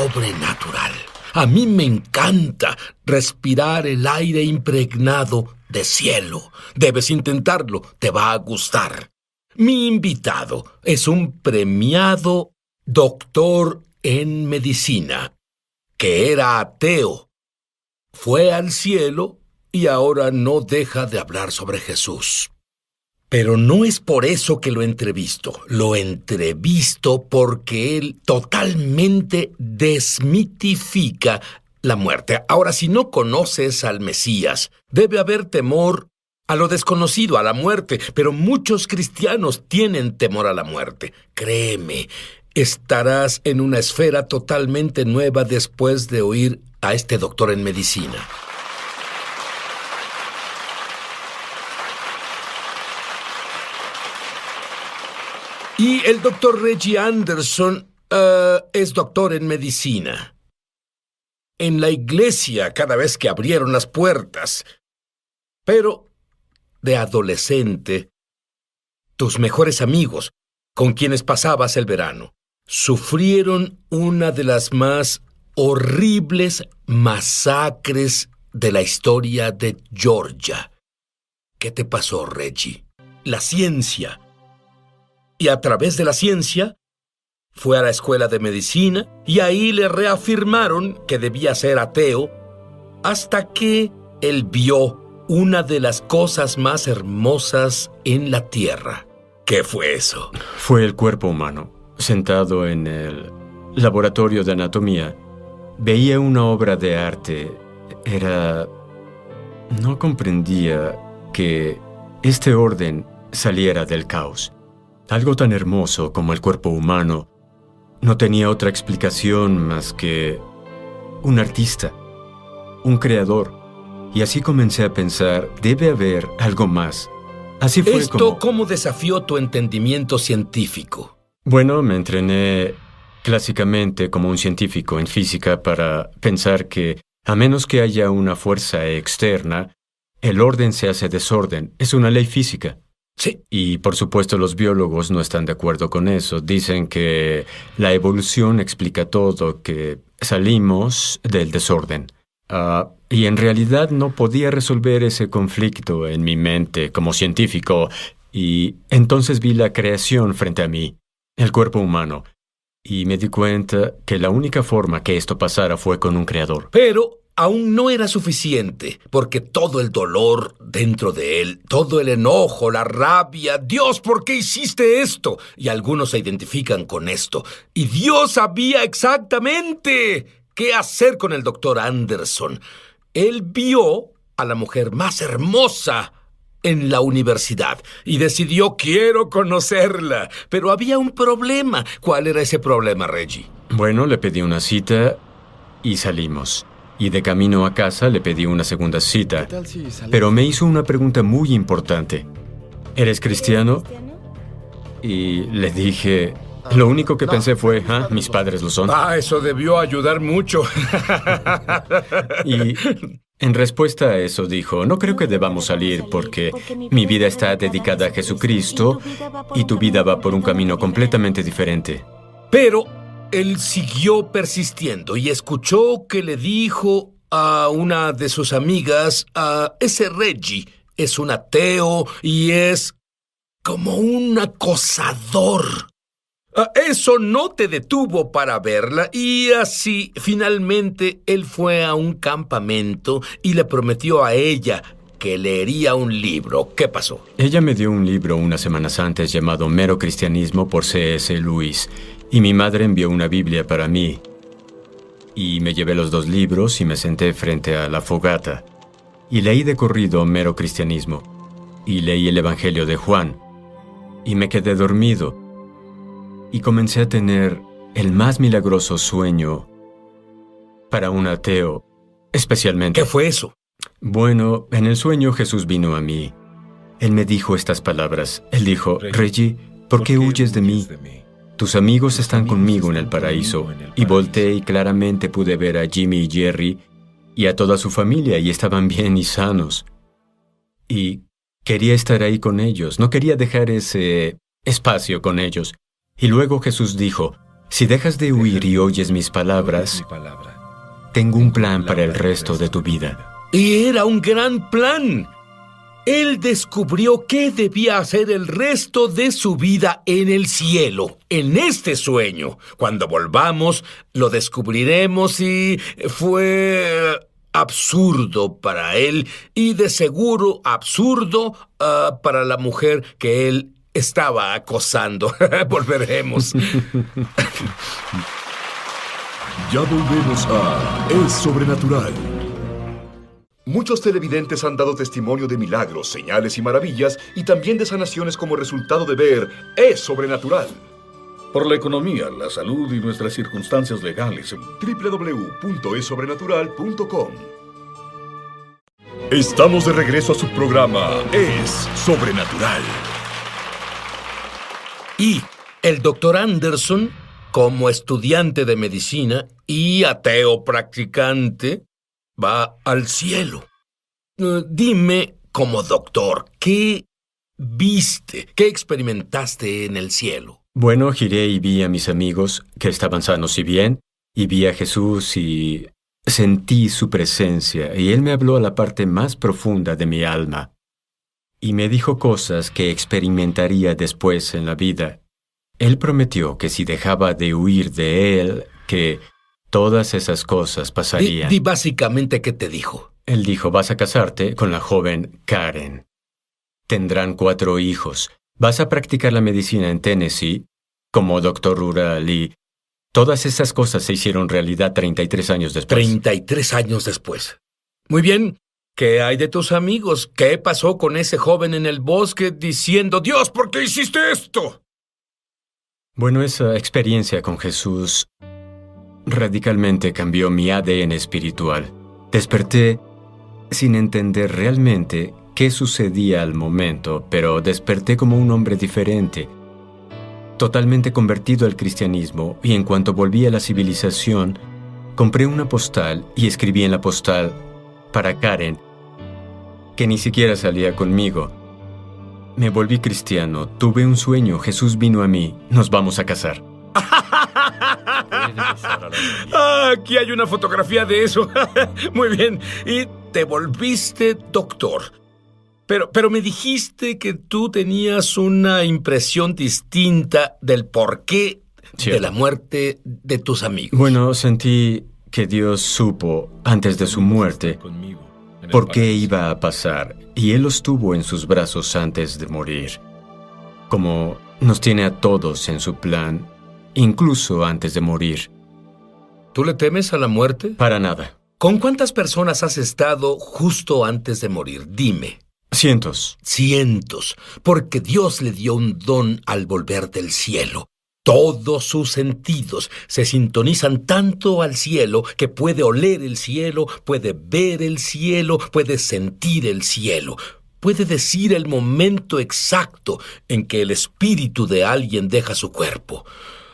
sobrenatural. A mí me encanta respirar el aire impregnado de cielo. Debes intentarlo, te va a gustar. Mi invitado es un premiado doctor en medicina, que era ateo. Fue al cielo y ahora no deja de hablar sobre Jesús. Pero no es por eso que lo entrevisto. Lo entrevisto porque él totalmente desmitifica la muerte. Ahora, si no conoces al Mesías, debe haber temor a lo desconocido, a la muerte. Pero muchos cristianos tienen temor a la muerte. Créeme, estarás en una esfera totalmente nueva después de oír a este doctor en medicina. Y el doctor Reggie Anderson es doctor en medicina. En la iglesia, cada vez que abrieron las puertas. Pero, de adolescente, tus mejores amigos, con quienes pasabas el verano, sufrieron una de las más horribles masacres de la historia de Georgia. ¿Qué te pasó, Reggie? La ciencia. Y a través de la ciencia, fue a la escuela de medicina y ahí le reafirmaron que debía ser ateo hasta que él vio una de las cosas más hermosas en la tierra. ¿Qué fue eso? Fue el cuerpo humano. Sentado en el laboratorio de anatomía, veía una obra de arte. No comprendía que este orden saliera del caos. Algo tan hermoso como el cuerpo humano no tenía otra explicación más que un artista, un creador. Y así comencé a pensar, debe haber algo más. Así fue ¿Cómo desafió tu entendimiento científico? Bueno, me entrené clásicamente como un científico en física para pensar que, a menos que haya una fuerza externa, el orden se hace desorden. Es una ley física. Sí. Y por supuesto los biólogos no están de acuerdo con eso. Dicen que la evolución explica todo, que salimos del desorden. Y en realidad no podía resolver ese conflicto en mi mente como científico. Y entonces vi la creación frente a mí, el cuerpo humano. Y me di cuenta que la única forma que esto pasara fue con un creador. Pero aún no era suficiente, porque todo el dolor dentro de él, todo el enojo, la rabia, Dios, ¿por qué hiciste esto? Y algunos se identifican con esto. Y Dios sabía exactamente qué hacer con el doctor Anderson. Él vio a la mujer más hermosa en la universidad y decidió, quiero conocerla. Pero había un problema. ¿Cuál era ese problema, Reggie? Bueno, le pedí una cita y salimos. Y de camino a casa le pedí una segunda cita. Pero me hizo una pregunta muy importante. ¿Eres cristiano? Y le dije... Lo único que pensé fue, mis padres lo son. Eso debió ayudar mucho. Y en respuesta a eso dijo, no creo que debamos salir porque mi vida está dedicada a Jesucristo y tu vida va por un camino completamente diferente. Pero él siguió persistiendo y escuchó que le dijo a una de sus amigas, ese Reggie es un ateo y es como un acosador. Eso no te detuvo para verla y así finalmente él fue a un campamento y le prometió a ella que leería un libro. ¿Qué pasó? Ella me dio un libro unas semanas antes llamado Mero Cristianismo por C.S. Lewis y mi madre envió una Biblia para mí. Y me llevé los dos libros y me senté frente a la fogata y leí de corrido Mero Cristianismo y leí el Evangelio de Juan y me quedé dormido. Y comencé a tener el más milagroso sueño para un ateo, especialmente. ¿Qué fue eso? Bueno, en el sueño Jesús vino a mí. Él me dijo estas palabras. Él dijo, Reggie, ¿por qué huyes de mí? Tus amigos están conmigo en el paraíso. Y volteé y claramente pude ver a Jimmy y Jerry y a toda su familia y estaban bien y sanos. Y quería estar ahí con ellos. No quería dejar ese espacio con ellos. Y luego Jesús dijo, Si dejas de huir y oyes mis palabras, tengo un plan para el resto de tu vida. Y era un gran plan. Él descubrió qué debía hacer el resto de su vida en el cielo, en este sueño. Cuando volvamos, lo descubriremos y fue absurdo para él y de seguro absurdo para la mujer que él estaba acosando. Volveremos. Ya volvemos a Es Sobrenatural. Muchos televidentes han dado testimonio de milagros, señales y maravillas, y también de sanaciones como resultado de ver Es Sobrenatural. Por la economía, la salud y nuestras circunstancias legales. www.esobrenatural.com. Estamos de regreso a su programa Es Sobrenatural. Y el doctor Anderson, como estudiante de medicina y ateo practicante, va al cielo. Dime, como doctor, ¿qué viste? ¿Qué experimentaste en el cielo? Bueno, giré y vi a mis amigos que estaban sanos y bien, y vi a Jesús y sentí su presencia, y Él me habló a la parte más profunda de mi alma, y me dijo cosas que experimentaría después en la vida. Él prometió que si dejaba de huir de Él, que todas esas cosas pasarían. Di básicamente qué te dijo. Él dijo, vas a casarte con la joven Karen. Tendrán 4 hijos. Vas a practicar la medicina en Tennessee como doctor rural y todas esas cosas se hicieron realidad 33 años después. 33 años después. Muy bien. ¿Qué hay de tus amigos? ¿Qué pasó con ese joven en el bosque diciendo, Dios, ¿por qué hiciste esto? Bueno, esa experiencia con Jesús radicalmente cambió mi ADN espiritual. Desperté sin entender realmente qué sucedía al momento, pero desperté como un hombre diferente, totalmente convertido al cristianismo, y en cuanto volví a la civilización, compré una postal y escribí en la postal para Karen, que ni siquiera salía conmigo. Me volví cristiano, tuve un sueño, Jesús vino a mí, nos vamos a casar. Aquí hay una fotografía de eso. Muy bien. Y te volviste doctor. Pero me dijiste que tú tenías una impresión distinta del porqué de la muerte de tus amigos. Bueno, sentí que Dios supo, antes de su muerte, por qué iba a pasar, y Él los tuvo en sus brazos antes de morir. Como nos tiene a todos en su plan, incluso antes de morir. ¿Tú le temes a la muerte? Para nada. ¿Con cuántas personas has estado justo antes de morir? Dime. Cientos. Cientos, porque Dios le dio un don al volver del cielo. Todos sus sentidos se sintonizan tanto al cielo que puede oler el cielo, puede ver el cielo, puede sentir el cielo. Puede decir el momento exacto en que el espíritu de alguien deja su cuerpo.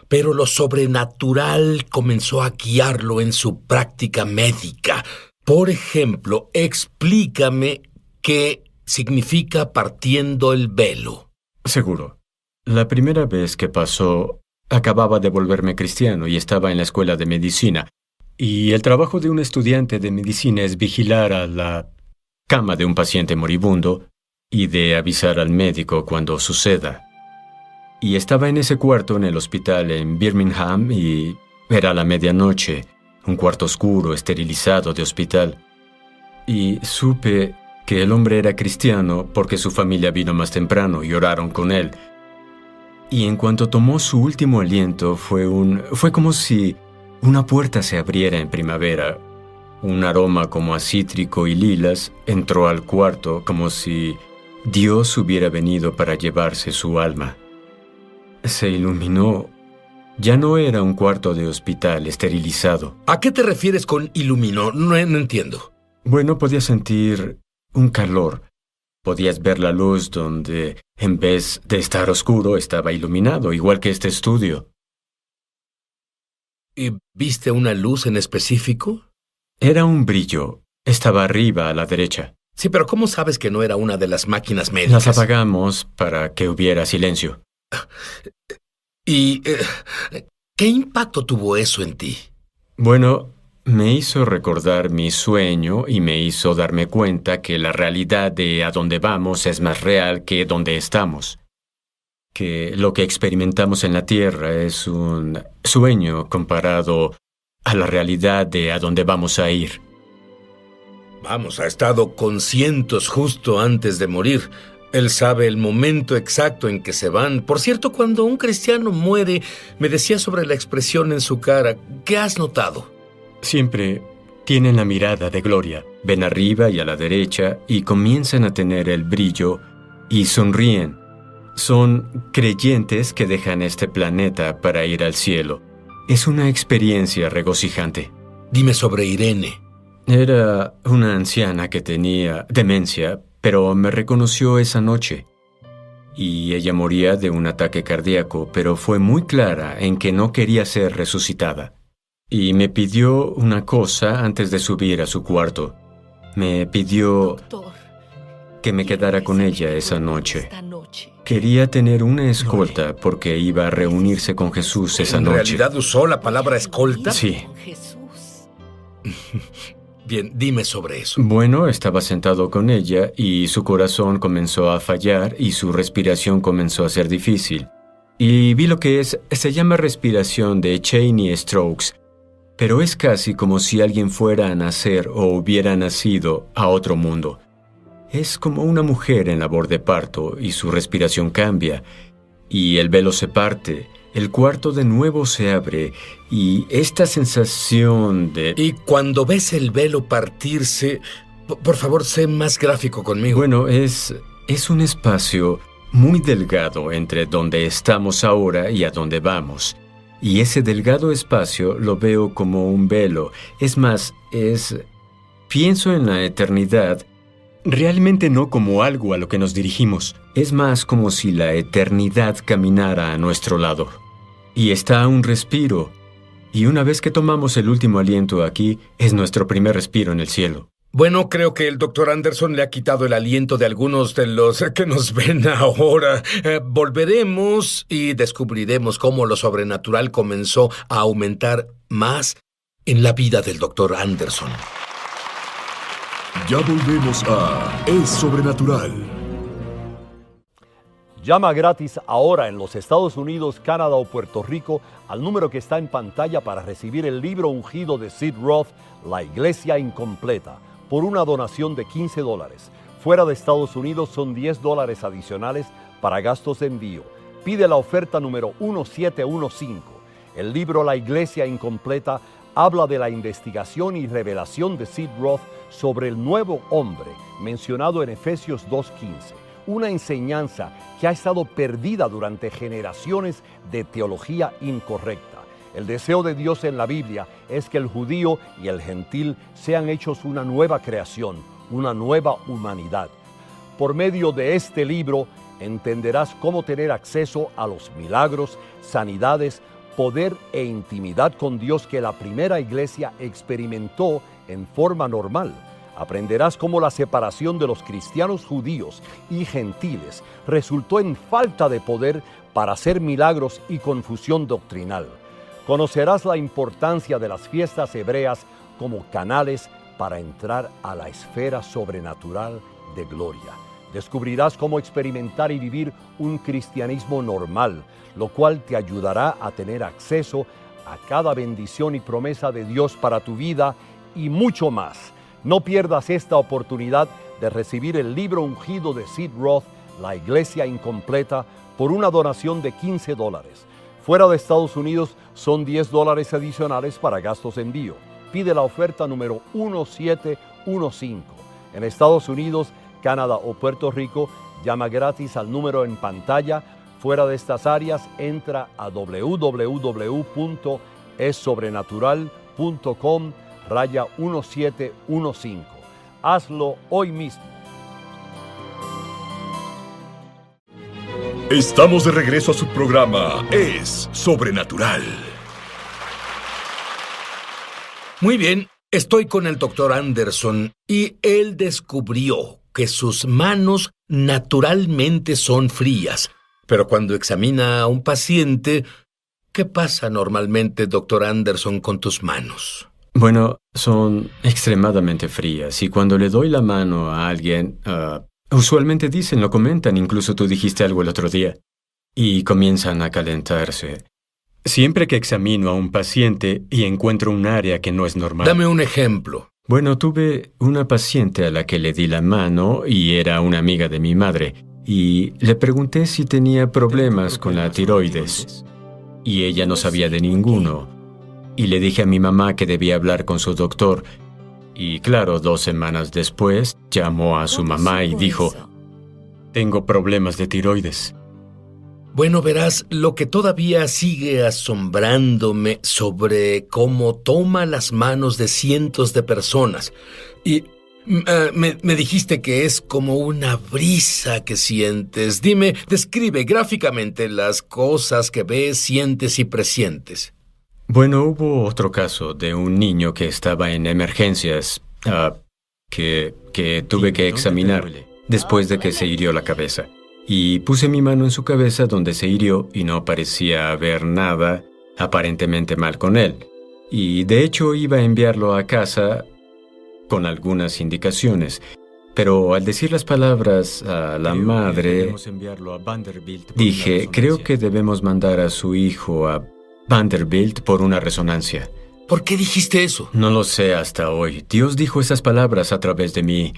Pero lo sobrenatural comenzó a guiarlo en su práctica médica. Por ejemplo, explícame qué significa partiendo el velo. Seguro. La primera vez que pasó, acababa de volverme cristiano y estaba en la escuela de medicina. Y el trabajo de un estudiante de medicina es vigilar a la cama de un paciente moribundo y de avisar al médico cuando suceda. Y estaba en ese cuarto en el hospital en Birmingham y era la medianoche, un cuarto oscuro, esterilizado de hospital. Y supe que el hombre era cristiano porque su familia vino más temprano y oraron con él. Y en cuanto tomó su último aliento fue como si una puerta se abriera en primavera. Un aroma como a cítrico y lilas entró al cuarto como si Dios hubiera venido para llevarse su alma. Se iluminó. Ya no era un cuarto de hospital esterilizado. ¿A qué te refieres con iluminó? No entiendo. Bueno, podía sentir un calor. Podías ver la luz donde, en vez de estar oscuro, estaba iluminado, igual que este estudio. ¿Y viste una luz en específico? Era un brillo. Estaba arriba, a la derecha. Sí, pero ¿cómo sabes que no era una de las máquinas médicas? Las apagamos para que hubiera silencio. ¿Y ¿Qué impacto tuvo eso en ti? Bueno, me hizo recordar mi sueño y me hizo darme cuenta que la realidad de a dónde vamos es más real que donde estamos. Que lo que experimentamos en la Tierra es un sueño comparado a la realidad de a dónde vamos a ir. Vamos, ha estado con cientos justo antes de morir. Él sabe el momento exacto en que se van. Por cierto, cuando un cristiano muere, me decía sobre la expresión en su cara. ¿Qué has notado? Siempre tienen la mirada de gloria. Ven arriba y a la derecha y comienzan a tener el brillo y sonríen. Son creyentes que dejan este planeta para ir al cielo. Es una experiencia regocijante. Dime sobre Irene. Era una anciana que tenía demencia, pero me reconoció esa noche. Y ella moría de un ataque cardíaco, pero fue muy clara en que no quería ser resucitada. Y me pidió una cosa antes de subir a su cuarto. Me pidió que me quedara con ella esa noche. Quería tener una escolta porque iba a reunirse con Jesús esa noche. ¿En realidad usó la palabra escolta? Sí. Bien, dime sobre eso. Bueno, estaba sentado con ella y su corazón comenzó a fallar y su respiración comenzó a ser difícil. Y vi lo que se llama respiración de Cheney-Stokes, pero es casi como si alguien fuera a nacer o hubiera nacido a otro mundo. Es como una mujer en labor de parto y su respiración cambia, y el velo se parte, el cuarto de nuevo se abre, y esta sensación de... Y cuando ves el velo partirse, por favor, sé más gráfico conmigo. Bueno, es un espacio muy delgado entre donde estamos ahora y a donde vamos. Y ese delgado espacio lo veo como un velo. Es más, pienso en la eternidad, realmente no como algo a lo que nos dirigimos. Es más como si la eternidad caminara a nuestro lado. Y está a un respiro. Y una vez que tomamos el último aliento aquí, es nuestro primer respiro en el cielo. Bueno, creo que el Dr. Anderson le ha quitado el aliento de algunos de los que nos ven ahora. Volveremos y descubriremos cómo lo sobrenatural comenzó a aumentar más en la vida del Dr. Anderson. Ya volvemos a Es Sobrenatural. Llama gratis ahora en los Estados Unidos, Canadá o Puerto Rico al número que está en pantalla para recibir el libro ungido de Sid Roth, La Iglesia Incompleta, por una donación de $15. Fuera de Estados Unidos son $10 adicionales para gastos de envío. Pide la oferta número 1715. El libro La Iglesia Incompleta habla de la investigación y revelación de Sid Roth sobre el nuevo hombre mencionado en Efesios 2:15. Una enseñanza que ha estado perdida durante generaciones de teología incorrecta. El deseo de Dios en la Biblia es que el judío y el gentil sean hechos una nueva creación, una nueva humanidad. Por medio de este libro entenderás cómo tener acceso a los milagros, sanidades, poder e intimidad con Dios que la primera iglesia experimentó en forma normal. Aprenderás cómo la separación de los cristianos judíos y gentiles resultó en falta de poder para hacer milagros y confusión doctrinal. Conocerás la importancia de las fiestas hebreas como canales para entrar a la esfera sobrenatural de gloria. Descubrirás cómo experimentar y vivir un cristianismo normal, lo cual te ayudará a tener acceso a cada bendición y promesa de Dios para tu vida y mucho más. No pierdas esta oportunidad de recibir el libro ungido de Sid Roth, La Iglesia Incompleta, por una donación de $15. Fuera de Estados Unidos son $10 adicionales para gastos de envío. Pide la oferta número 1715. En Estados Unidos, Canadá o Puerto Rico, llama gratis al número en pantalla. Fuera de estas áreas, entra a www.essobrenatural.com/1715. Hazlo hoy mismo. Estamos de regreso a su programa Es Sobrenatural. Muy bien, estoy con el Dr. Anderson y él descubrió que sus manos naturalmente son frías, pero cuando examina a un paciente, ¿Qué pasa normalmente, doctor Anderson, con tus manos? Bueno, son extremadamente frías y cuando le doy la mano a alguien, usualmente dicen, lo comentan, incluso tú dijiste algo el otro día, y comienzan a calentarse. Siempre que examino a un paciente y encuentro un área que no es normal. Dame un ejemplo. Bueno, tuve una paciente a la que le di la mano y era una amiga de mi madre, y le pregunté si tenía problemas con la tiroides, y ella no sabía de ninguno. Y le dije a mi mamá que debía hablar con su doctor. Y claro, 2 semanas después, llamó a su mamá y dijo, tengo problemas de tiroides. Bueno, verás, lo que todavía sigue asombrándome sobre cómo toma las manos de cientos de personas. Y me dijiste que es como una brisa que sientes. Dime, describe gráficamente las cosas que ves, sientes y presientes. Bueno, hubo otro caso de un niño que estaba en emergencias, que tuve que examinar después de que se hirió la cabeza. Y puse mi mano en su cabeza donde se hirió y no parecía haber nada aparentemente mal con él. Y de hecho iba a enviarlo a casa con algunas indicaciones. Pero al decir las palabras a la madre, dije, creo que debemos mandar a su hijo a Vanderbilt por una resonancia. ¿Por qué dijiste eso? No lo sé hasta hoy. Dios dijo esas palabras a través de mí.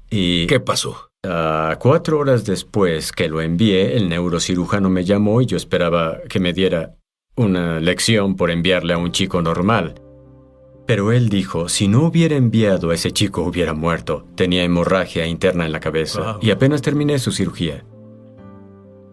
Y ¿qué pasó? 4 horas después que lo envié, el neurocirujano me llamó y yo esperaba que me diera una lección por enviarle a un chico normal. Pero él dijo, si no hubiera enviado a ese chico hubiera muerto. Tenía hemorragia interna en la cabeza y apenas terminé su cirugía.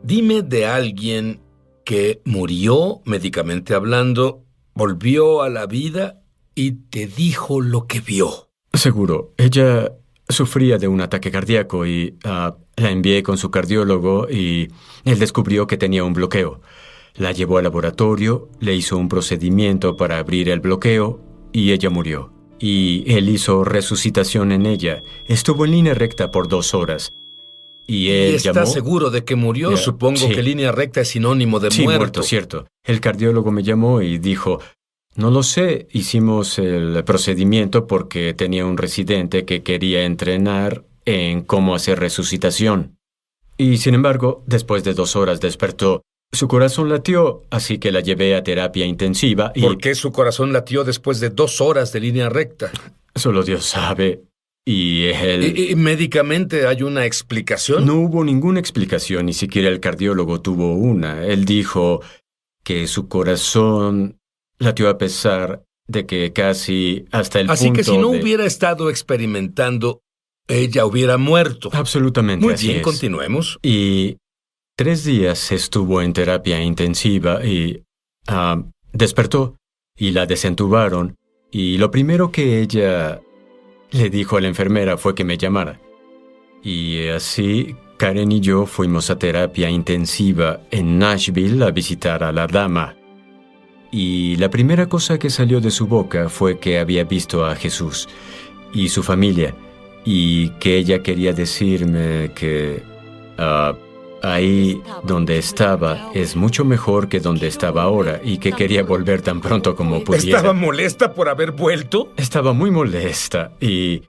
Dime de alguien que murió, médicamente hablando, volvió a la vida y te dijo lo que vio. Seguro. Ella sufría de un ataque cardíaco y la envié con su cardiólogo y él descubrió que tenía un bloqueo. La llevó al laboratorio, le hizo un procedimiento para abrir el bloqueo y ella murió. Y él hizo resucitación en ella. Estuvo en línea recta por 2 horas. Y él ¿Estás llamó? seguro de que murió? Supongo sí. que línea recta es sinónimo de Sí, muerto. cierto. El cardiólogo me llamó y dijo, no lo sé, hicimos el procedimiento porque tenía un residente que quería entrenar en cómo hacer resucitación. Y sin embargo, después de 2 horas despertó. Su corazón latió, así que la llevé a terapia intensiva y... ¿Por qué su corazón latió después de 2 horas de línea recta? Solo Dios sabe. Y él... ¿Y médicamente hay una explicación? No hubo ninguna explicación, ni siquiera el cardiólogo tuvo una. Él dijo que su corazón latió a pesar de que casi hasta el punto Así que si no hubiera estado experimentando, ella hubiera muerto. Absolutamente, Muy así bien, es. continuemos. Y 3 días estuvo en terapia intensiva y despertó y la desentubaron. Y lo primero que ella le dijo a la enfermera fue que me llamara. Y así Karen y yo fuimos a terapia intensiva en Nashville a visitar a la dama. Y la primera cosa que salió de su boca fue que había visto a Jesús y su familia y que ella quería decirme que ahí donde estaba es mucho mejor que donde estaba ahora y que quería volver tan pronto como pudiera. ¿Estaba molesta por haber vuelto? Estaba muy molesta y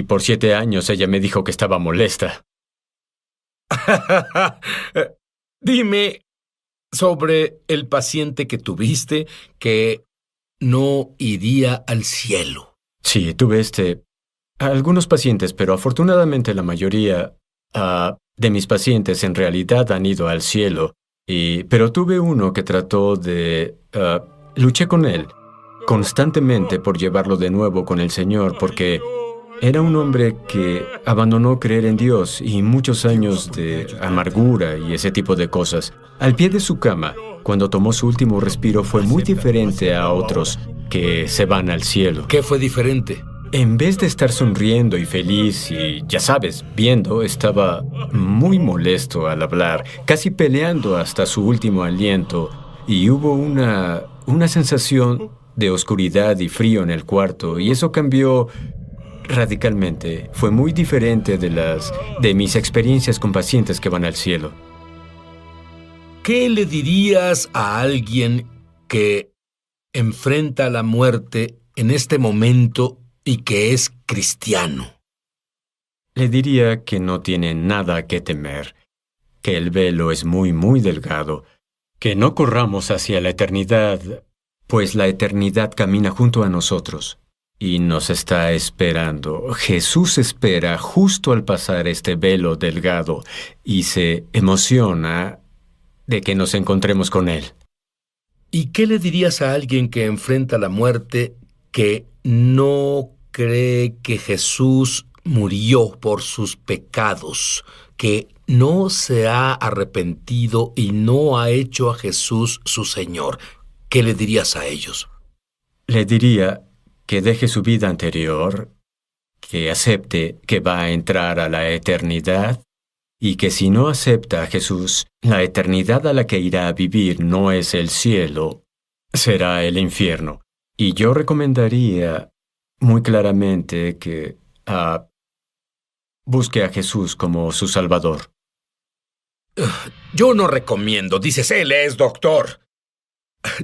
por 7 años ella me dijo que estaba molesta. Dime sobre el paciente que tuviste que no iría al cielo. Sí, tuve algunos pacientes, pero afortunadamente la mayoría de mis pacientes en realidad han ido al cielo. Pero tuve uno que trató de... luché con él constantemente por llevarlo de nuevo con el Señor, porque era un hombre que abandonó creer en Dios y muchos años de amargura y ese tipo de cosas. Al pie de su cama, cuando tomó su último respiro, fue muy diferente a otros que se van al cielo. ¿Qué fue diferente? En vez de estar sonriendo y feliz y, ya sabes, viendo, estaba muy molesto al hablar, casi peleando hasta su último aliento. Y hubo una sensación de oscuridad y frío en el cuarto, y eso cambió radicalmente. Fue muy diferente de mis experiencias con pacientes que van al cielo. ¿qué le dirías a alguien que enfrenta la muerte en este momento y que es cristiano? Le diría que no tiene nada que temer, que el velo es muy, muy delgado, que no corramos hacia la eternidad, pues la eternidad camina junto a nosotros y nos está esperando. Jesús espera justo al pasar este velo delgado y se emociona de que nos encontremos con Él. ¿Y qué le dirías a alguien que enfrenta la muerte que no cree que Jesús murió por sus pecados, que no se ha arrepentido y no ha hecho a Jesús su Señor? ¿Qué le dirías a ellos? Le diría que deje su vida anterior, que acepte que va a entrar a la eternidad y que si no acepta a Jesús, la eternidad a la que irá a vivir no es el cielo, será el infierno. Y yo recomendaría muy claramente que busque a Jesús como su Salvador. Yo no recomiendo, dices, él es doctor.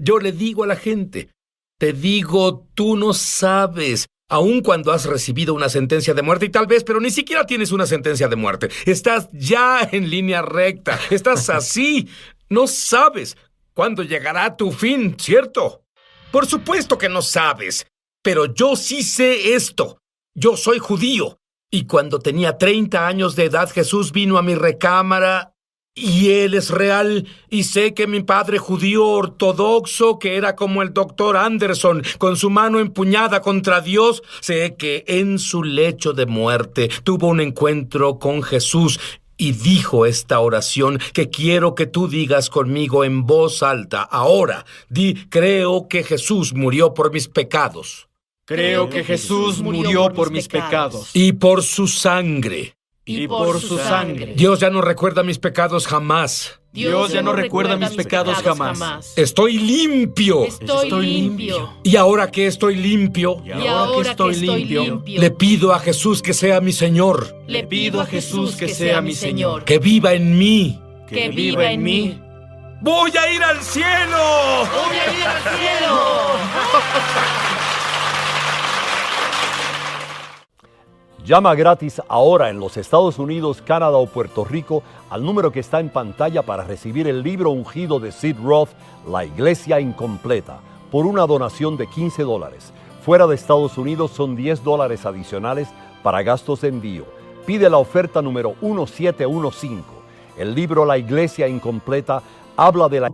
Yo le digo a la gente, te digo, tú no sabes, aun cuando has recibido una sentencia de muerte y tal vez, pero ni siquiera tienes una sentencia de muerte. Estás ya en línea recta, estás así, no sabes cuándo llegará tu fin, ¿cierto? Por supuesto que no sabes, pero yo sí sé esto. Yo soy judío y cuando tenía 30 años de edad Jesús vino a mi recámara. Y Él es real, y sé que mi padre judío ortodoxo, que era como el doctor Anderson, con su mano empuñada contra Dios, sé que en su lecho de muerte tuvo un encuentro con Jesús y dijo esta oración que quiero que tú digas conmigo en voz alta. Ahora, di, creo que Jesús murió por mis pecados. Creo que Jesús murió por mis pecados. Y por su sangre. Y por su sangre. Dios ya no recuerda mis pecados jamás. Dios ya no recuerda mis pecados jamás. Estoy limpio. Estoy limpio. Y ahora que estoy limpio, Y ahora que estoy limpio, le pido a Jesús que sea mi Señor, le pido a Jesús que sea mi Señor, que viva en mí. que viva en mí. ¡Voy a ir al cielo! ¡Voy a ir al cielo! Llama gratis ahora en los Estados Unidos, Canadá o Puerto Rico al número que está en pantalla para recibir el libro ungido de Sid Roth, La Iglesia Incompleta, por una donación de $15. Fuera de Estados Unidos son $10 adicionales para gastos de envío. Pide la oferta número 1715. El libro La Iglesia Incompleta habla de la...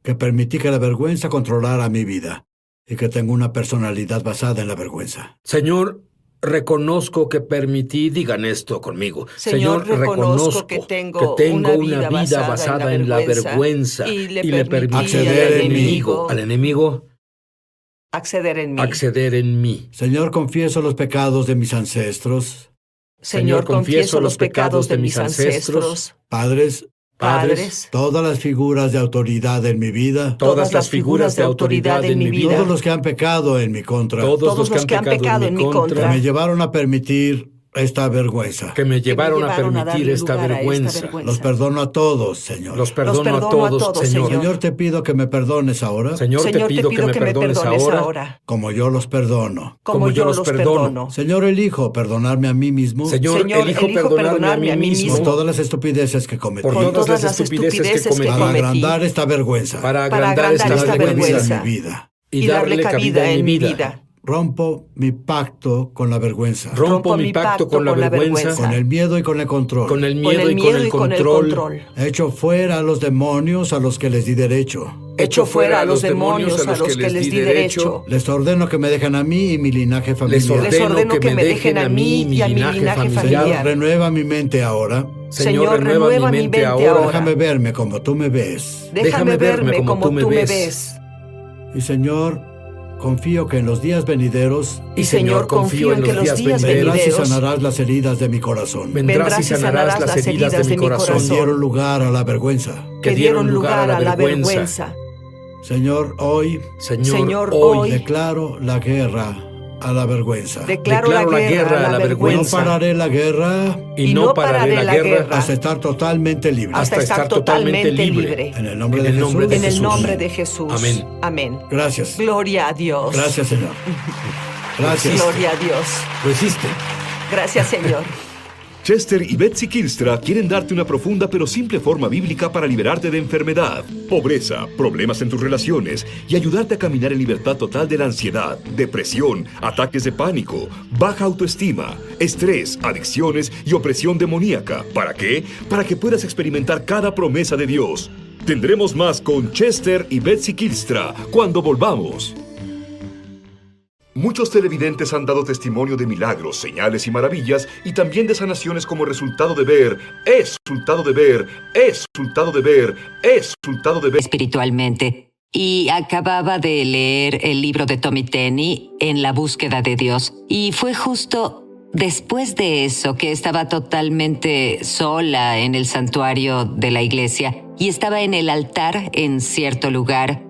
Que permití que la vergüenza controlara mi vida y que tengo una personalidad basada en la vergüenza. Señor, reconozco que permití, digan esto conmigo. Señor, reconozco que tengo una vida basada en la vergüenza y le permití acceder en mí. al enemigo acceder en mí. acceder en mí. Señor, confieso los pecados de mis ancestros, Señor, confieso los pecados de mis ancestros, padres, todas las figuras de autoridad en mi vida, todas las figuras de autoridad en mi vida, todos los que han pecado en mi contra, todos los que han pecado en mi que contra, me llevaron a permitir esta vergüenza. Que me llevaron a permitir darle esta lugar a vergüenza. Los perdono a todos, Señor. Los perdono a todos, Señor. Señor, te pido que me perdones ahora, Señor, te pido que me perdones ahora, como yo los perdono. como yo los perdono. Señor, elijo perdonarme a mí mismo Señor, elijo perdonarme a mí mismo por todas las estupideces que cometí, por todas las estupideces que cometí, para agrandar esta vergüenza, para agrandar esta vergüenza en mi vida. y darle cabida en mi vida. Rompo mi pacto con la vergüenza, Rompo mi pacto con la vergüenza, con el miedo y con el control. con el miedo y con el control. Echo fuera a los demonios a los que les di derecho. Echo fuera a los demonios a los que les di derecho. Les ordeno que me dejen a mí y mi linaje familiar. Les ordeno que me dejen a mí y a mi linaje familiar. Renueva mi mente ahora. Señor, renueva mi mente ahora. Déjame verme como tú me ves. Déjame verme como tú me ves. Y Señor, confío que en los días venideros Y Señor, confío en que los días vendrás y venideros sanarás las heridas de mi corazón. Vendrás y sanarás las heridas de mi Que corazón dieron lugar a la vergüenza. que dieron lugar a la vergüenza. Señor, hoy Señor, hoy declaro la guerra a la vergüenza. Declaro la guerra a la No vergüenza. pararé la guerra Y no pararé la guerra hasta estar totalmente libre. Hasta estar totalmente libre. En el nombre En de el nombre Jesús. de En el Jesús. nombre de Jesús. Amén. Amén. Gracias. Gloria a Dios. Gracias, Señor. Gracias. Gloria a Dios. Lo hiciste. Gracias, Señor. Chester y Betsy Kilstra quieren darte una profunda pero simple forma bíblica para liberarte de enfermedad, pobreza, problemas en tus relaciones y ayudarte a caminar en libertad total de la ansiedad, depresión, ataques de pánico, baja autoestima, estrés, adicciones y opresión demoníaca. ¿Para qué? Para que puedas experimentar cada promesa de Dios. Tendremos más con Chester y Betsy Kilstra cuando volvamos. Muchos televidentes han dado testimonio de milagros, señales y maravillas y también de sanaciones como resultado de ver, espiritualmente. Y acababa de leer el libro de Tommy Tenney, En la búsqueda de Dios. Y fue justo después de eso que estaba totalmente sola en el santuario de la iglesia y estaba en el altar en cierto lugar.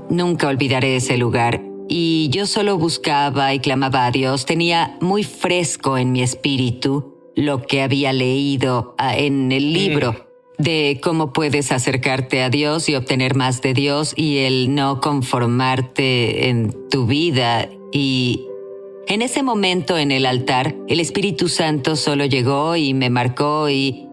Nunca olvidaré ese lugar. Y yo solo buscaba y clamaba a Dios. Tenía muy fresco en mi espíritu lo que había leído en el libro de cómo puedes acercarte a Dios y obtener más de Dios y el no conformarte en tu vida. Y en ese momento en el altar, el Espíritu Santo solo llegó y me marcó y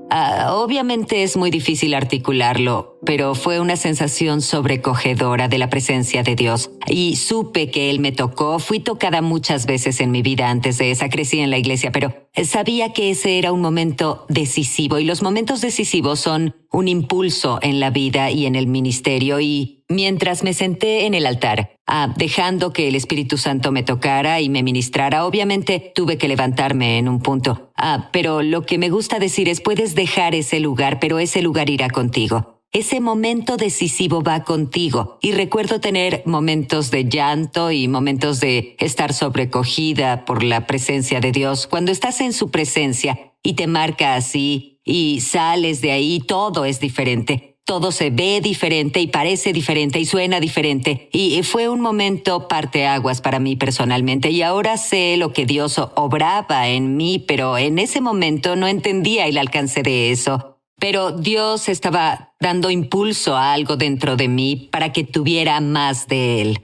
obviamente es muy difícil articularlo, pero fue una sensación sobrecogedora de la presencia de Dios. Y supe que Él me tocó. Fui tocada muchas veces en mi vida antes de esa. Crecí en la iglesia, pero sabía que ese era un momento decisivo. Y los momentos decisivos son un impulso en la vida y en el ministerio. Y mientras me senté en el altar, dejando que el Espíritu Santo me tocara y me ministrara, obviamente tuve que levantarme en un punto. Pero lo que me gusta decir es, puedes dejar ese lugar, pero ese lugar irá contigo. Ese momento decisivo va contigo. Y recuerdo tener momentos de llanto y momentos de estar sobrecogida por la presencia de Dios. Cuando estás en su presencia y te marca así y sales de ahí, todo es diferente. Todo se ve diferente y parece diferente y suena diferente. Y fue un momento parteaguas para mí personalmente. Y ahora sé lo que Dios obraba en mí, pero en ese momento no entendía el alcance de eso. Pero Dios estaba dando impulso a algo dentro de mí para que tuviera más de Él.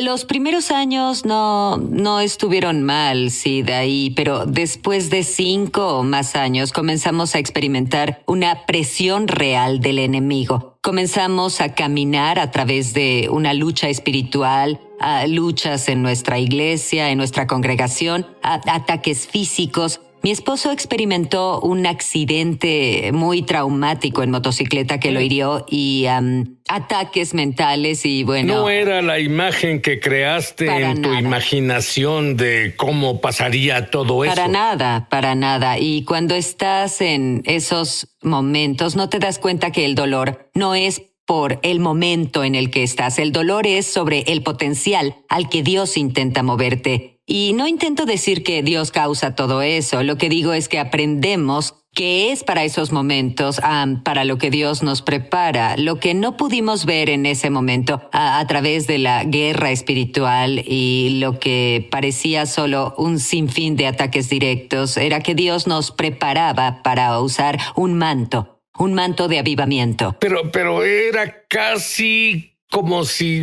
Los primeros años no estuvieron mal, sí, de ahí, pero después de 5 o más años comenzamos a experimentar una presión real del enemigo. Comenzamos a caminar a través de una lucha espiritual, luchas en nuestra iglesia, en nuestra congregación, ataques físicos. Mi esposo experimentó un accidente muy traumático en motocicleta que lo hirió y ataques mentales y bueno... No era la imagen que creaste en tu imaginación de cómo pasaría todo eso. Para nada. Y cuando estás en esos momentos no te das cuenta que el dolor no es por el momento en el que estás. El dolor es sobre el potencial al que Dios intenta moverte. Y no intento decir que Dios causa todo eso. Lo que digo es que aprendemos que es para esos momentos, para lo que Dios nos prepara. Lo que no pudimos ver en ese momento a través de la guerra espiritual y lo que parecía solo un sinfín de ataques directos era que Dios nos preparaba para usar un manto de avivamiento. Pero era casi como si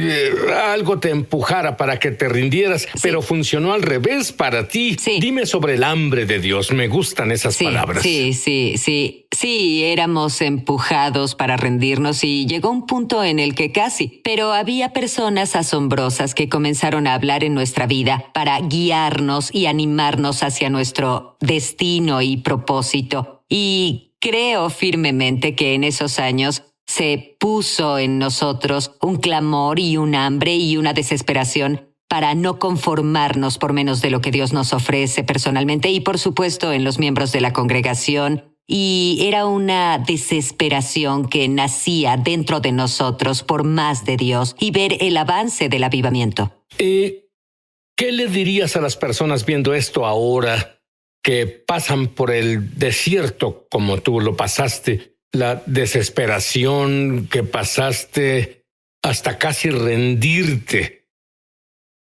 algo te empujara para que te rindieras, pero funcionó al revés para ti. Sí. Dime sobre el hambre de Dios. Me gustan esas palabras. Sí, éramos empujados para rendirnos y llegó un punto en el que casi. Pero había personas asombrosas que comenzaron a hablar en nuestra vida para guiarnos y animarnos hacia nuestro destino y propósito. Y creo firmemente que en esos años se puso en nosotros un clamor y un hambre y una desesperación para no conformarnos por menos de lo que Dios nos ofrece personalmente y por supuesto en los miembros de la congregación. Y era una desesperación que nacía dentro de nosotros por más de Dios y ver el avance del avivamiento. ¿Qué le dirías a las personas viendo esto ahora que pasan por el desierto como tú lo pasaste? La desesperación que pasaste hasta casi rendirte.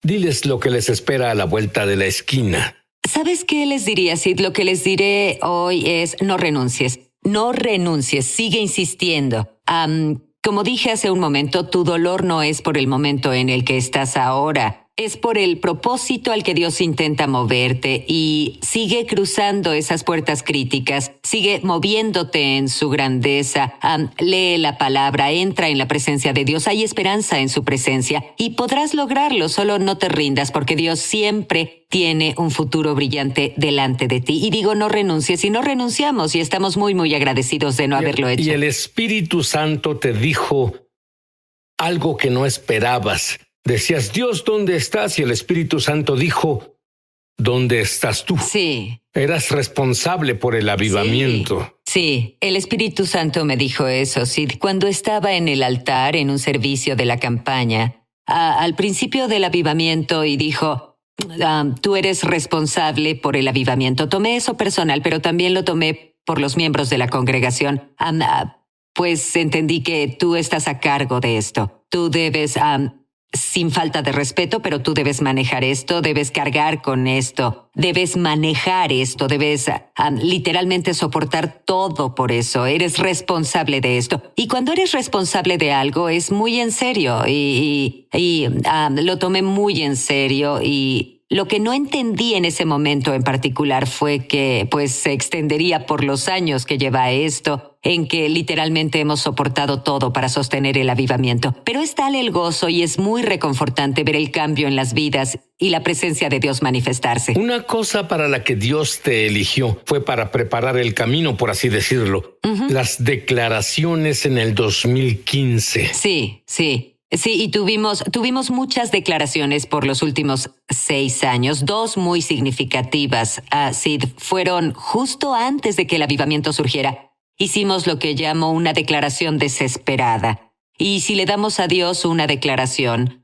Diles lo que les espera a la vuelta de la esquina. ¿Sabes qué les diría, Sid? Lo que les diré hoy es no renuncies. No renuncies, sigue insistiendo. Como dije hace un momento, tu dolor no es por el momento en el que estás ahora. Es por el propósito al que Dios intenta moverte y sigue cruzando esas puertas críticas, sigue moviéndote en su grandeza, lee la palabra, entra en la presencia de Dios, hay esperanza en su presencia y podrás lograrlo, solo no te rindas porque Dios siempre tiene un futuro brillante delante de ti. Y digo, no renuncies y no renunciamos y estamos muy, muy agradecidos de no haberlo hecho. Y el Espíritu Santo te dijo algo que no esperabas. Decías, Dios, ¿dónde estás? Y el Espíritu Santo dijo, ¿dónde estás tú? Sí. Eras responsable por el avivamiento. Sí, el Espíritu Santo me dijo eso, Sid, cuando estaba en el altar en un servicio de la campaña, al principio del avivamiento, y dijo, tú eres responsable por el avivamiento. Tomé eso personal, pero también lo tomé por los miembros de la congregación. Pues entendí que tú estás a cargo de esto. Tú debes... sin falta de respeto, pero tú debes manejar esto, debes cargar con esto, debes manejar esto, debes literalmente soportar todo por eso. Eres responsable de esto. Y cuando eres responsable de algo es muy en serio y lo tomé muy en serio y lo que no entendí en ese momento en particular fue que pues se extendería por los años que lleva esto, en que literalmente hemos soportado todo para sostener el avivamiento. Pero es tal el gozo y es muy reconfortante ver el cambio en las vidas y la presencia de Dios manifestarse. Una cosa para la que Dios te eligió fue para preparar el camino, por así decirlo. Las declaraciones en el 2015. Sí. Sí, y tuvimos muchas declaraciones por los últimos 6 años, 2 muy significativas. Sid, fueron justo antes de que el avivamiento surgiera. Hicimos lo que llamo una declaración desesperada. Y si le damos a Dios una declaración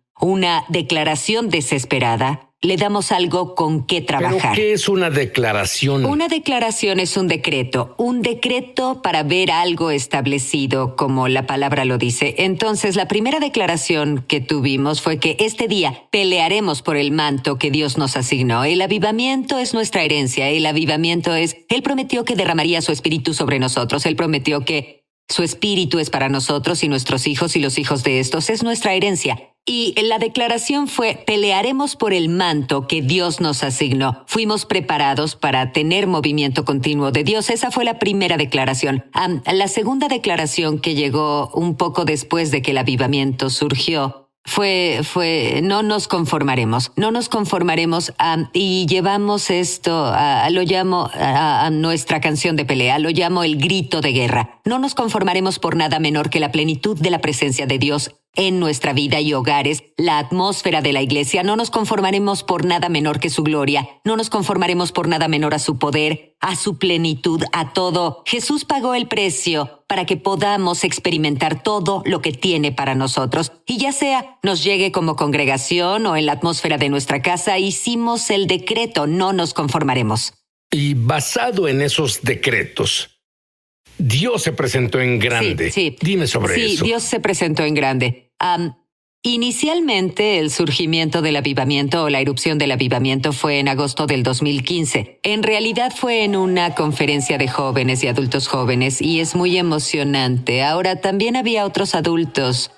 desesperada, le damos algo con qué trabajar. ¿Pero qué es una declaración? Una declaración es un decreto para ver algo establecido, como la palabra lo dice. Entonces, la primera declaración que tuvimos fue que este día pelearemos por el manto que Dios nos asignó. El avivamiento es nuestra herencia. El avivamiento es... Él prometió que derramaría su espíritu sobre nosotros. Él prometió que su espíritu es para nosotros y nuestros hijos y los hijos de estos. Es nuestra herencia. Y la declaración fue, pelearemos por el manto que Dios nos asignó. Fuimos preparados para tener movimiento continuo de Dios. Esa fue la primera declaración. La segunda declaración que llegó un poco después de que el avivamiento surgió fue no nos conformaremos y llevamos esto, lo llamo a nuestra canción de pelea, lo llamo el grito de guerra. No nos conformaremos por nada menor que la plenitud de la presencia de Dios en nuestra vida y hogares, la atmósfera de la iglesia. No nos conformaremos por nada menor que su gloria. No nos conformaremos por nada menor a su poder, a su plenitud, a todo. Jesús pagó el precio para que podamos experimentar todo lo que tiene para nosotros. Y ya sea nos llegue como congregación o en la atmósfera de nuestra casa, hicimos el decreto, no nos conformaremos. Y basado en esos decretos, Dios se presentó en grande. Sí. Dime sobre eso. Sí, Dios se presentó en grande. Inicialmente, el surgimiento del avivamiento o la erupción del avivamiento fue en agosto del 2015. En realidad fue en una conferencia de jóvenes y adultos jóvenes y es muy emocionante. Ahora, también había otros adultos,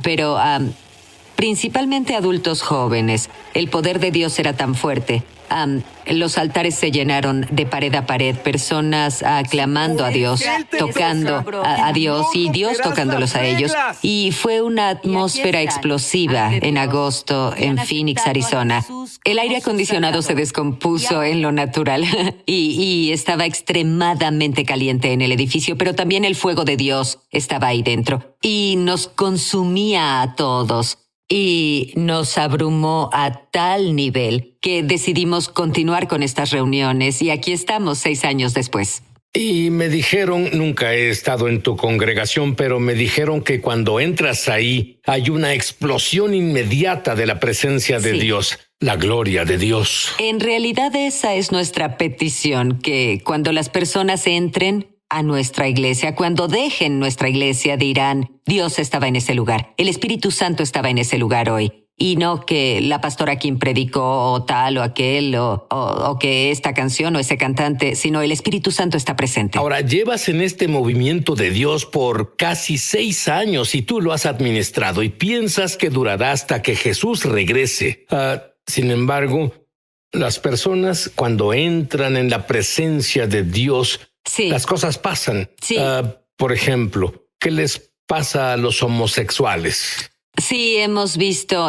pero principalmente adultos jóvenes. El poder de Dios era tan fuerte. Los altares se llenaron de pared a pared, personas aclamando a Dios, tocando a Dios y Dios tocándolos a ellos. Y fue una atmósfera explosiva en agosto en Phoenix, Arizona. El aire acondicionado se descompuso en lo natural y estaba extremadamente caliente en el edificio, pero también el fuego de Dios estaba ahí dentro y nos consumía a todos. Y nos abrumó a tal nivel que decidimos continuar con estas reuniones y aquí estamos 6 años después. Y me dijeron, nunca he estado en tu congregación, pero me dijeron que cuando entras ahí hay una explosión inmediata de la presencia de Dios, la gloria de Dios. En realidad esa es nuestra petición, que cuando las personas entren a nuestra iglesia, cuando dejen nuestra iglesia dirán, Dios estaba en ese lugar, el Espíritu Santo estaba en ese lugar hoy. y no que la pastora Kim predicó o tal o aquel o que esta canción o ese cantante, sino el Espíritu Santo está presente. Ahora, llevas en este movimiento de Dios por casi 6 años y tú lo has administrado y piensas que durará hasta que Jesús regrese. Sin embargo, las personas cuando entran en la presencia de Dios, sí, las cosas pasan. Sí. Por ejemplo, ¿qué les pasa a los homosexuales? Sí, hemos visto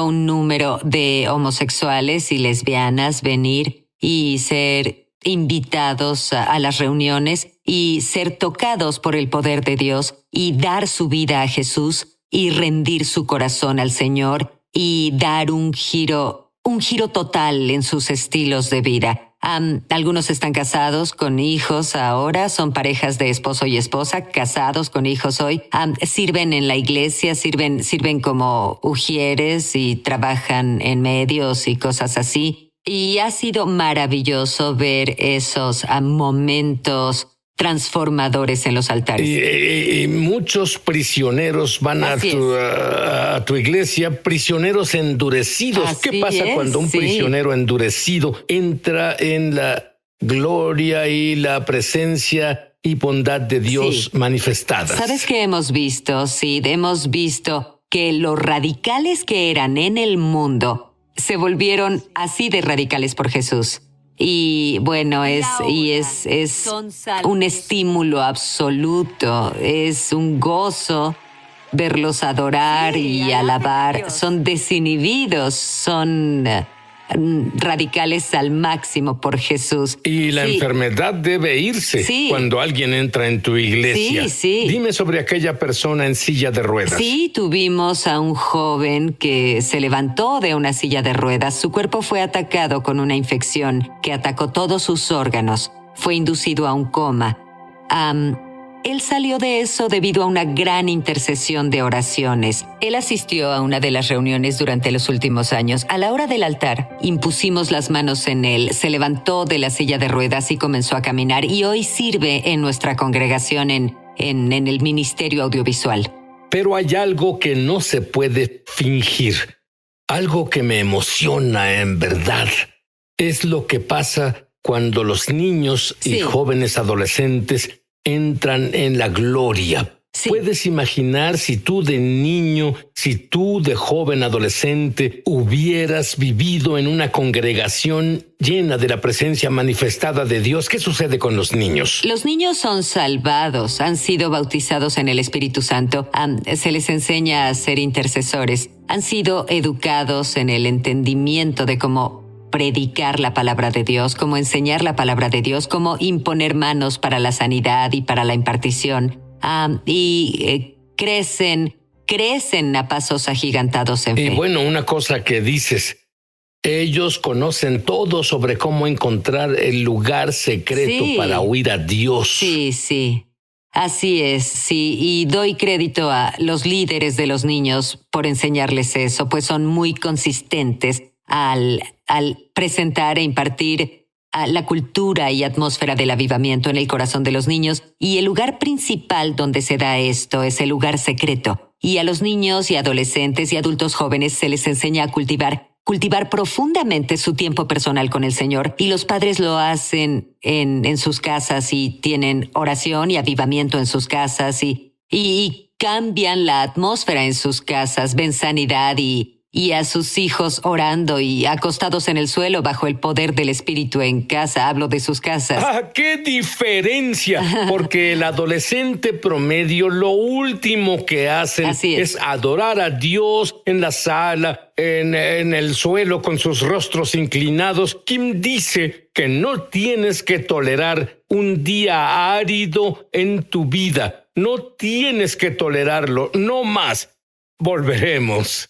un número de homosexuales y lesbianas venir y ser invitados a las reuniones y ser tocados por el poder de Dios y dar su vida a Jesús y rendir su corazón al Señor y dar un giro total en sus estilos de vida. Algunos están casados con hijos ahora, son parejas de esposo y esposa, casados con hijos hoy. Sirven en la iglesia, sirven como ujieres y trabajan en medios y cosas así. Y ha sido maravilloso ver esos momentos transformadores en los altares. Y muchos prisioneros van a tu iglesia, prisioneros endurecidos. Así ¿Qué pasa cuando un prisionero endurecido entra en la gloria y la presencia y bondad de Dios manifestadas? ¿Sabes qué hemos visto? Sí, hemos visto que los radicales que eran en el mundo se volvieron así de radicales por Jesús. Y bueno, es un estímulo absoluto, es un gozo verlos adorar y alabar. Son desinhibidos, son radicales al máximo por Jesús. Y la enfermedad debe irse cuando alguien entra en tu iglesia. Sí. Dime sobre aquella persona en silla de ruedas. Sí, tuvimos a un joven que se levantó de una silla de ruedas. Su cuerpo fue atacado con una infección que atacó todos sus órganos. Fue inducido a un coma. Él salió de eso debido a una gran intercesión de oraciones. Él asistió a una de las reuniones durante los últimos años. A la hora del altar, impusimos las manos en él, se levantó de la silla de ruedas y comenzó a caminar, y hoy sirve en nuestra congregación en el ministerio audiovisual. Pero hay algo que no se puede fingir, algo que me emociona en verdad. Es lo que pasa cuando los niños y jóvenes adolescentes entran en la gloria. ¿Puedes imaginar si tú de niño, si tú de joven adolescente hubieras vivido en una congregación llena de la presencia manifestada de Dios? ¿Qué sucede con los niños? Los niños son salvados, han sido bautizados en el Espíritu Santo, se les enseña a ser intercesores, han sido educados en el entendimiento de cómo predicar la palabra de Dios, cómo enseñar la palabra de Dios, cómo imponer manos para la sanidad y para la impartición. Crecen a pasos agigantados en fe. Y bueno, una cosa que dices, ellos conocen todo sobre cómo encontrar el lugar secreto para oír a Dios. Sí. Así es, sí. Y doy crédito a los líderes de los niños por enseñarles eso, pues son muy consistentes al presentar e impartir la cultura y atmósfera del avivamiento en el corazón de los niños. Y el lugar principal donde se da esto es el lugar secreto. Y a los niños y adolescentes y adultos jóvenes se les enseña a cultivar profundamente su tiempo personal con el Señor. Y los padres lo hacen en sus casas y tienen oración y avivamiento en sus casas y cambian la atmósfera en sus casas, ven sanidad y a sus hijos orando y acostados en el suelo bajo el poder del Espíritu en casa. Hablo de sus casas. ¡Qué diferencia! Porque el adolescente promedio lo último que hacen es adorar a Dios en la sala, en el suelo con sus rostros inclinados. Kim dice que no tienes que tolerar un día árido en tu vida. No tienes que tolerarlo, no más. Volveremos.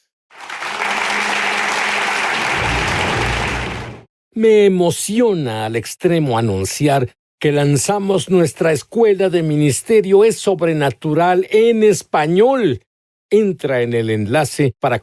Me emociona al extremo anunciar que lanzamos nuestra escuela de ministerio Es Sobrenatural en español. Entra en el enlace para